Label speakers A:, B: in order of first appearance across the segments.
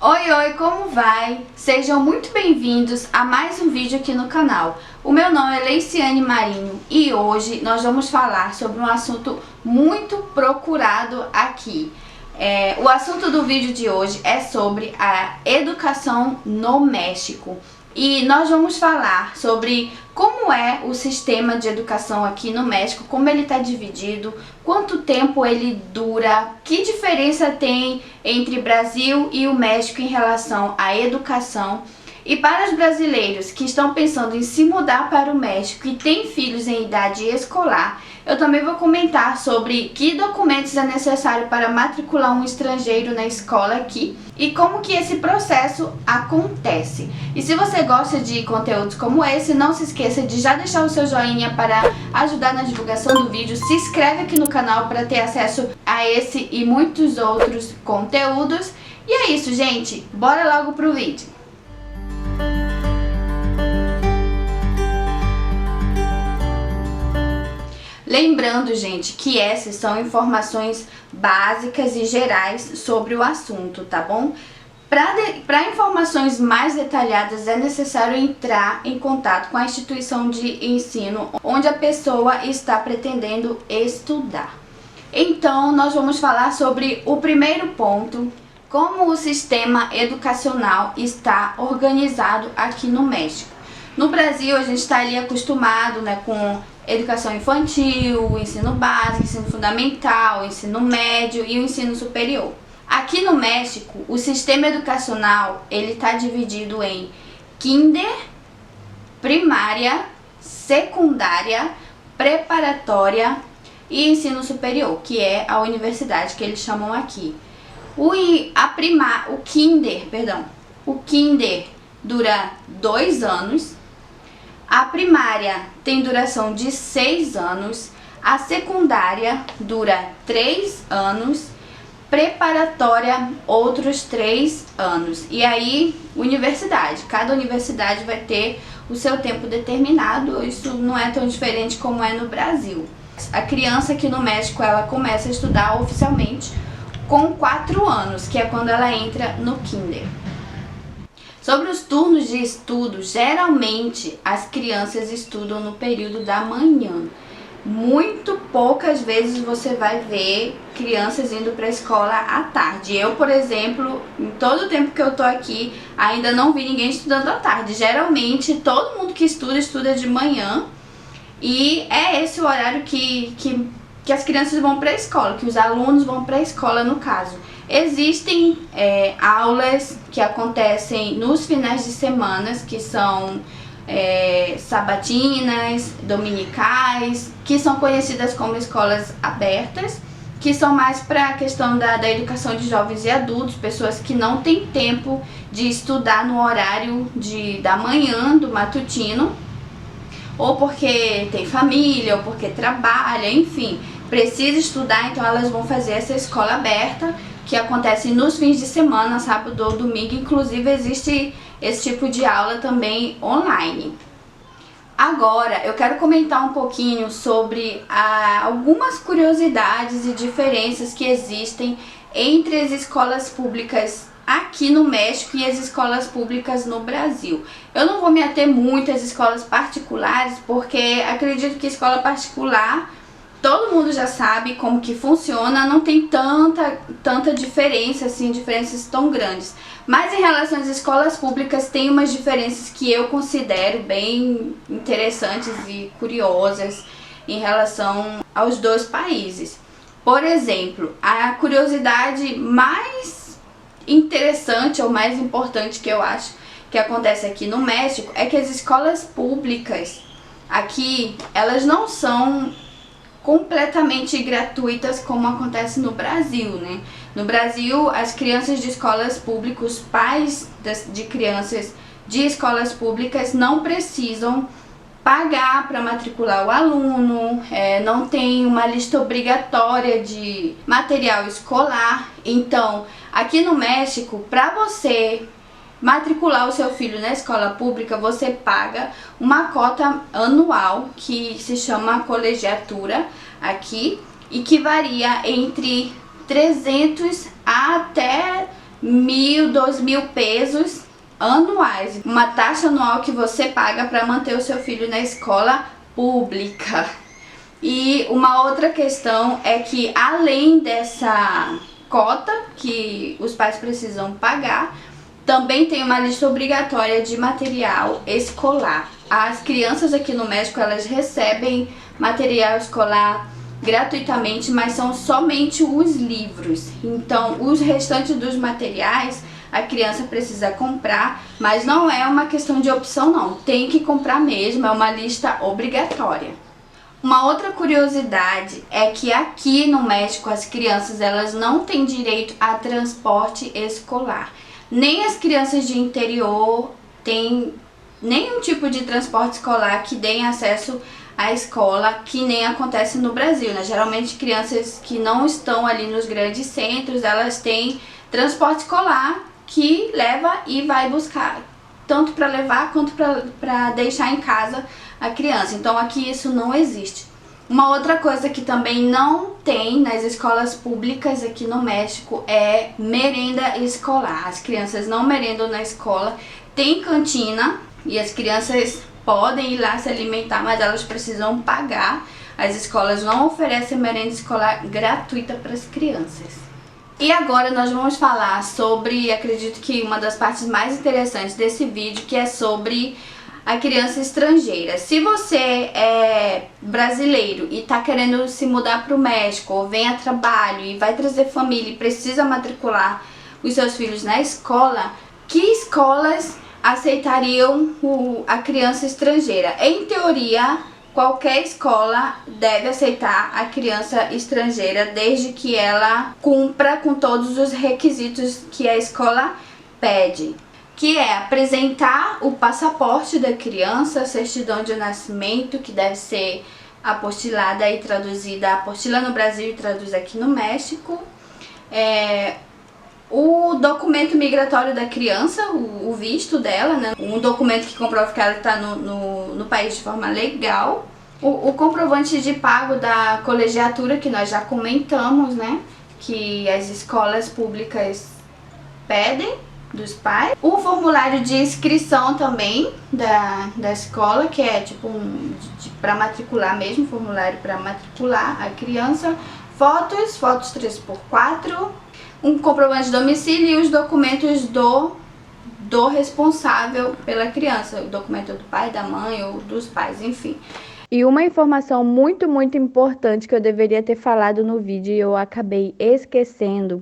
A: Oi, oi, como vai? Sejam muito bem-vindos a mais um vídeo aqui no canal. O meu nome é Leiciane Marinho e hoje nós vamos falar sobre um assunto muito procurado aqui. O assunto do vídeo de hoje é sobre a educação no México. E nós vamos falar sobre como é o sistema de educação aqui no México, como ele está dividido, quanto tempo ele dura, que diferença tem entre Brasil e o México em relação à educação. E para os brasileiros que estão pensando em se mudar para o México e têm filhos em idade escolar, eu também vou comentar sobre que documentos é necessário para matricular um estrangeiro na escola aqui e como que esse processo acontece. E se você gosta de conteúdos como esse, não se esqueça de já deixar o seu joinha para ajudar na divulgação do vídeo, se inscreve aqui no canal para ter acesso a esse e muitos outros conteúdos. E é isso, gente, bora logo pro vídeo. Lembrando, gente, que essas são informações básicas e gerais sobre o assunto, tá bom? Para informações mais detalhadas é necessário entrar em contato com a instituição de ensino onde a pessoa está pretendendo estudar. Então, nós vamos falar sobre o primeiro ponto, como o sistema educacional está organizado aqui no México. No Brasil, a gente está ali acostumado, né, com educação infantil, ensino básico, ensino fundamental, ensino médio e o ensino superior. Aqui no México, o sistema educacional ele está dividido em kinder, primária, secundária, preparatória e ensino superior, que é a universidade que eles chamam aqui. O kinder dura 2 anos. A primária tem duração de 6 anos, a secundária dura 3 anos, preparatória outros 3 anos. E aí, universidade, cada universidade vai ter o seu tempo determinado, isso não é tão diferente como é no Brasil. A criança aqui no México, ela começa a estudar oficialmente com 4 anos, que é quando ela entra no kinder. Sobre os turnos de estudo, geralmente as crianças estudam no período da manhã. Muito poucas vezes você vai ver crianças indo para a escola à tarde. Eu, por exemplo, em todo o tempo que eu tô aqui, ainda não vi ninguém estudando à tarde. Geralmente, todo mundo que estuda, estuda de manhã. E é esse o horário que as crianças vão para a escola, que os alunos vão para a escola no caso. Existem aulas que acontecem nos finais de semana, que são sabatinas, dominicais, que são conhecidas como escolas abertas, que são mais para a questão da educação de jovens e adultos, pessoas que não têm tempo de estudar no horário da manhã, do matutino, ou porque tem família, ou porque trabalha, enfim, precisa estudar, então elas vão fazer essa escola aberta, que acontece nos fins de semana, sábado ou domingo. Inclusive existe esse tipo de aula também online. Agora eu quero comentar um pouquinho sobre algumas curiosidades e diferenças que existem entre as escolas públicas aqui no México e as escolas públicas no Brasil. Eu não vou me ater muito às escolas particulares, porque acredito que escola particular todo mundo já sabe como que funciona, não tem tanta diferença, assim, diferenças tão grandes. Mas em relação às escolas públicas, tem umas diferenças que eu considero bem interessantes e curiosas em relação aos dois países. Por exemplo, a curiosidade mais interessante ou mais importante que eu acho que acontece aqui no México é que as escolas públicas aqui, elas não são completamente gratuitas como acontece no Brasil, né? No Brasil, as crianças de escolas públicas, os pais de crianças de escolas públicas não precisam pagar para matricular o aluno, não tem uma lista obrigatória de material escolar. Então, aqui no México, para você matricular o seu filho na escola pública, você paga uma cota anual que se chama colegiatura aqui e que varia entre 300 a até 1.000, 2.000 pesos anuais. Uma taxa anual que você paga para manter o seu filho na escola pública. E uma outra questão é que, além dessa cota que os pais precisam pagar, também tem uma lista obrigatória de material escolar. As crianças aqui no México, elas recebem material escolar gratuitamente, mas são somente os livros. Então, os restantes dos materiais a criança precisa comprar, mas não é uma questão de opção não, tem que comprar mesmo, é uma lista obrigatória. Uma outra curiosidade é que aqui no México as crianças elas não têm direito a transporte escolar. Nem as crianças de interior têm nenhum tipo de transporte escolar que dê acesso à escola, que nem acontece no Brasil, né? Geralmente crianças que não estão ali nos grandes centros, elas têm transporte escolar que leva e vai buscar, tanto para levar quanto para deixar em casa a criança. Então aqui isso não existe. Uma outra coisa que também não tem nas escolas públicas aqui no México é merenda escolar. As crianças não merendam na escola. Tem cantina e as crianças podem ir lá se alimentar, mas elas precisam pagar. As escolas não oferecem merenda escolar gratuita para as crianças. E agora nós vamos falar sobre, acredito que uma das partes mais interessantes desse vídeo, que é sobre a criança estrangeira. Se você é brasileiro e está querendo se mudar para o México, ou vem a trabalho e vai trazer família e precisa matricular os seus filhos na escola, que escolas aceitariam a criança estrangeira? Em teoria, qualquer escola deve aceitar a criança estrangeira desde que ela cumpra com todos os requisitos que a escola pede, que é apresentar o passaporte da criança, a certidão de nascimento, que deve ser apostilada e traduzida, apostila no Brasil e traduz aqui no México, o documento migratório da criança, o visto dela, né? Um documento que comprova que ela está no país de forma legal. O comprovante de pago da colegiatura, que nós já comentamos, né? Que as escolas públicas pedem dos pais. O formulário de inscrição também da escola, que é tipo para matricular mesmo, formulário para matricular a criança. Fotos 3x4. Um comprovante de domicílio e os documentos do responsável pela criança, o documento do pai, da mãe ou dos pais, enfim. E uma informação muito importante que eu deveria ter falado no vídeo e eu acabei esquecendo,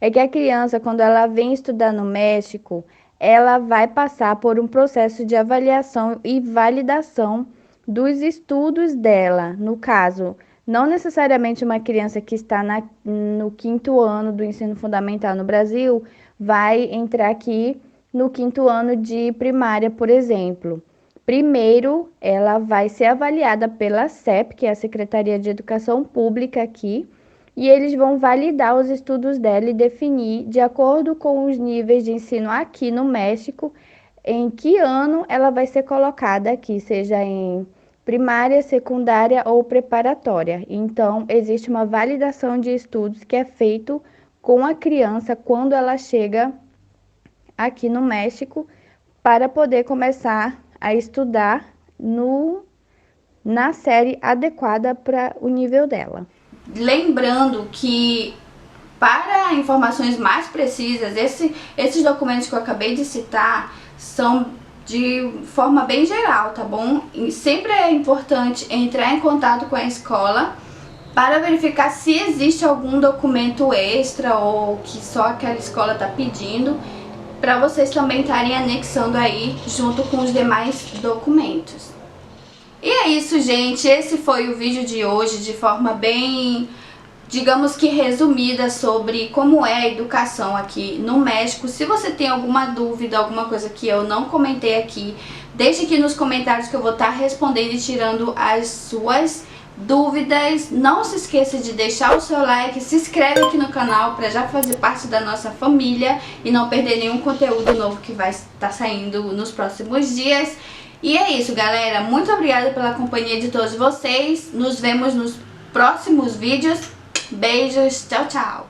A: é que a criança, quando ela vem estudar no México, ela vai passar por um processo de avaliação e validação dos estudos dela. No caso, não necessariamente uma criança que está no 5º ano do ensino fundamental no Brasil vai entrar aqui no 5º ano de primária, por exemplo. Primeiro, ela vai ser avaliada pela SEP, que é a Secretaria de Educação Pública aqui, e eles vão validar os estudos dela e definir, de acordo com os níveis de ensino aqui no México, em que ano ela vai ser colocada aqui, seja em primária, secundária ou preparatória. Então, existe uma validação de estudos que é feito com a criança quando ela chega aqui no México para poder começar a estudar na série adequada para o nível dela. Lembrando que, para informações mais precisas, esses documentos que eu acabei de citar são de forma bem geral, tá bom? E sempre é importante entrar em contato com a escola para verificar se existe algum documento extra ou que só aquela escola está pedindo, para vocês também estarem anexando aí junto com os demais documentos. E é isso, gente. Esse foi o vídeo de hoje, de forma bem, digamos que resumida, sobre como é a educação aqui no México. Se você tem alguma dúvida, alguma coisa que eu não comentei aqui, deixe aqui nos comentários que eu vou estar respondendo e tirando as suas dúvidas. Não se esqueça de deixar o seu like, se inscreve aqui no canal para já fazer parte da nossa família e não perder nenhum conteúdo novo que vai estar saindo nos próximos dias. E é isso, galera. Muito obrigada pela companhia de todos vocês. Nos vemos nos próximos vídeos. Beijos, tchau, tchau.